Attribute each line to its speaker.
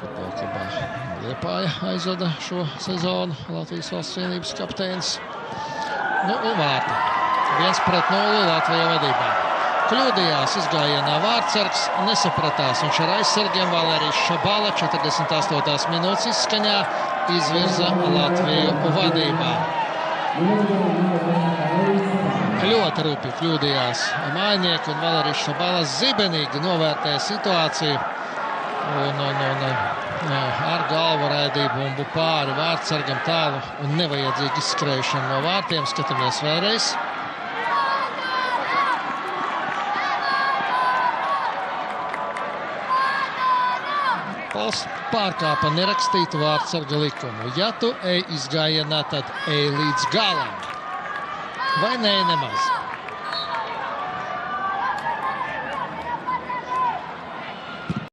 Speaker 1: Futbola klubā Liepāja aizvada šo sezonu Latvijas valsts vienības kapteinis. Nu, un vārti. 1-0 Latvija vadībā. Kļūdījās izgājienā vārtsargs, nesapratās. Viņš ar aizsargiem Valērijas Šabala 48. minūtes izskaņā izvirza Latviju vadībā. Ļoti rūpīgi kļūdījās mājnieki, un Valērijas Šabala zibenīgi novērtēja situāciju. Ar galvu raidību bumbu pāri vārtsargam tālu un nevajadzīgi izskrējušanu no vārtiem. Skatāmies vēlreiz. Pols pārkāpa nerakstītu vārtsarga likumu. Ja tu ej izgājienā, tad ej līdz galam. Vai ne nemaz?